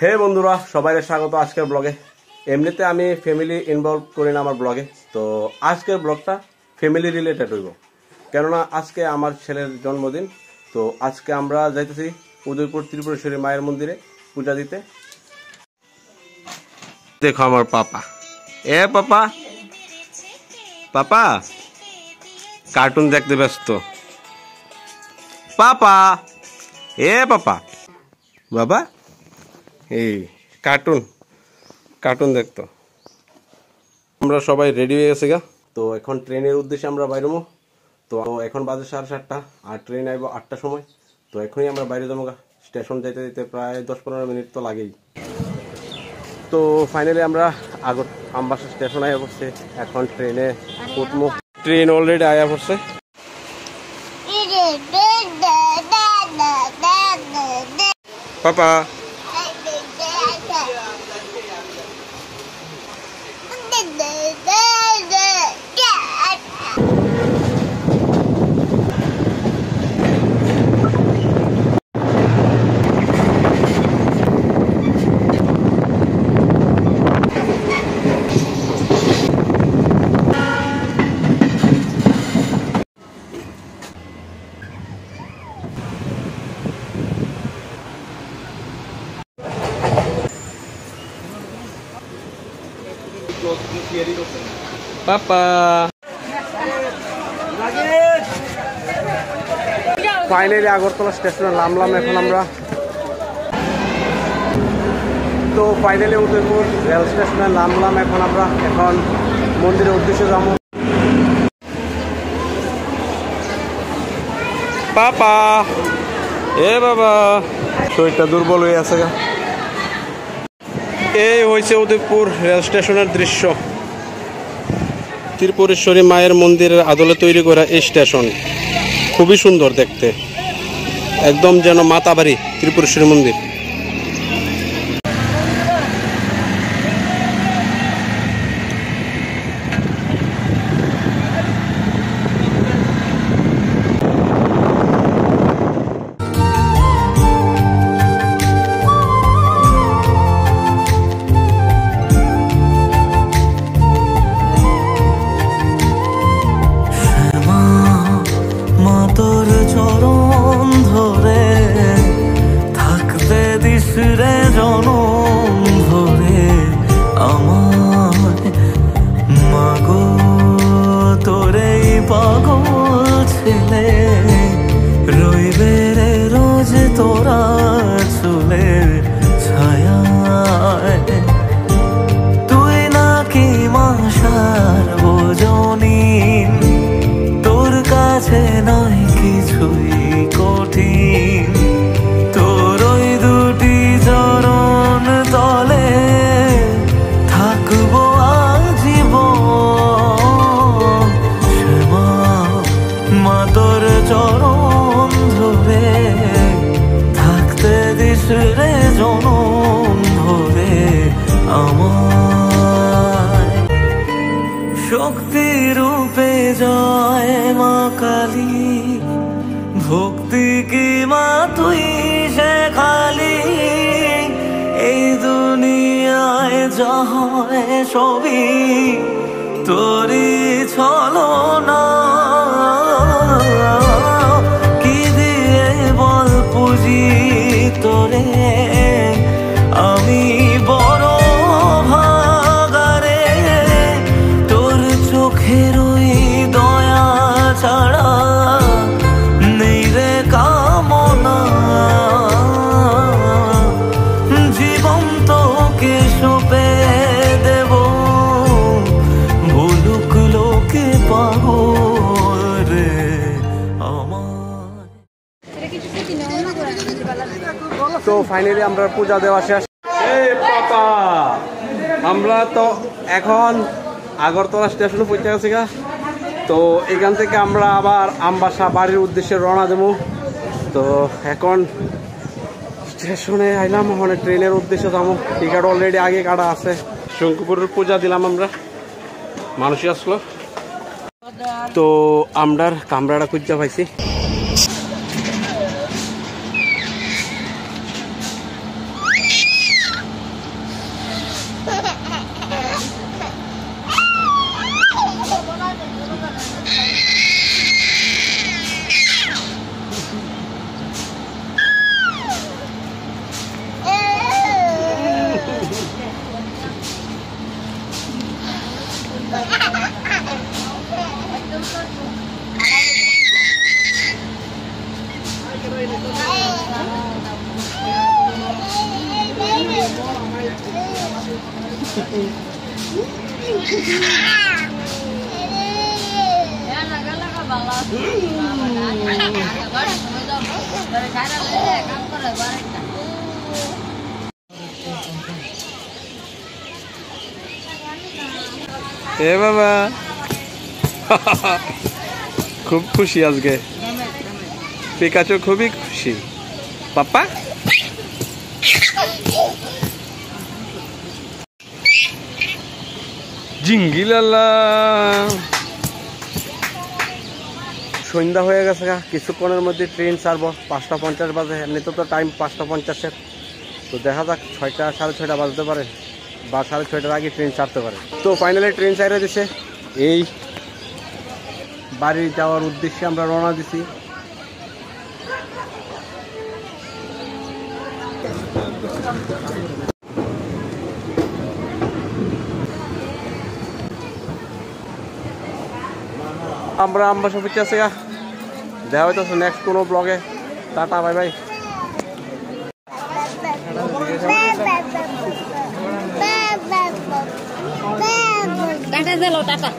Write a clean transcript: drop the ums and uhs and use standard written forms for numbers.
হে বন্ধুরা, সবাই স্বাগত আজকের ব্লগে। এমনিতে আমি ফ্যামিলি ইনভলভ করি না আমার ব্লগে, তো আজকের ব্লগটা ফ্যামিলি রিলেটেড হইব, কেননা আজকে আমার ছেলের জন্মদিন। তো আজকে আমরা যাইতেছি উদয়পুর ত্রিপুরেশ্বরী মায়ের মন্দিরে পূজা দিতে। দেখো আমার পাপা, পাপা পাপা কার্টুন দেখতে ব্যস্ত। পাপা পাপা বাবা এই কার্টুন দেখতো। আমরা সবাই রেডি হয়ে গেছে গা, তো এখন ট্রেনের উদ্দেশ্যে আমরা বাইরবো। তো এখন বাজে 7:30, আর ট্রেন আইব 8টার সময়। তো এখনই আমরা বাইরে যাবো গা। স্টেশন যেতে যেতে প্রায় 10-15 মিনিট তো লাগেই। তো ফাইনালি আমরা আমবাসা স্টেশন আয়া পড়ছে। এখন ট্রেনে উঠবো। ট্রেন অলরেডি আয়া পড়ছে। পাপা পাপা ফাইনালি আগরতলা স্টেশনে নামলাম এখন আমরা। তো ফাইনালি উদয়পুর রেল স্টেশনে নামলাম এখন আমরা। এখন মন্দিরের উদ্দেশ্যে যাবো। পাপা বাবা শরীরটা দুর্বল হয়ে আছে গা। এই হয়েছে উদয়পুর রেল স্টেশনের দৃশ্য। ত্রিপুরেশ্বরী মায়ের মন্দিরের আদলে তৈরি করা এই স্টেশন খুবই সুন্দর দেখতে, একদম যেন মাতাবাড়ি ত্রিপুরেশ্বরী মন্দির। শক্তি রূপে জয় মা কালী, ভক্তি কি মা তুই শেখালি। এই দুনিয়ায় যা হয় সবই তোরি ছলনা। কি দিয়ে বল পুজি তোরে আমি বড় ভাগারে। তোর চোখের ওই দয়া ছাড়া নেই রে কামনা। জীবন তোকে সঁপে দেব, বলুক লোকে পাগল রে আমার। তো ফাইনালি আমরা পূজা দেওয়া শেষ। পাপা আমরা তো এখন আগরতলা স্টেশনে পৌঁছে গেছি গা। তো এখান থেকে আমরা আবার আমবাসা বাড়ির উদ্দেশ্যে রওনা দেবো। তো এখন স্টেশনে আইলাম, ওখানে ট্রেনের উদ্দেশ্যে যাবো। টিকিট অলরেডি আগে কাটা আছে। শঙ্কুপুরের পূজা দিলাম আমরা, মানুষই আসলো। তো আমরার কামরাটা খুঁজা পাইছি। এ বাবা খুব খুশি আজকে পিকাচু খুবই খুশি পাপা জিঙ্গিলালা সন্ধ্যা হয়ে গেছে কিছুক্ষণের মধ্যে ট্রেন ছাড়বো 5:50 বাজে এমনিতে তো টাইম 5:50 তো দেখা যাক 6টা 6:30 বাজতে পারে বা 6:30টার আগে ট্রেন ছাড়তে পারে তো ফাইনালি ট্রেন ছাড়ে দিছে এই বাড়ি যাওয়ার উদ্দেশ্যে আমরা রওনা দিছি আমরা আমবাসা ফিরতে আছে দেখা হইতেছে নেক্সট কোনো ব্লগে টাটা বাই বাই টাটা দিলো টাটা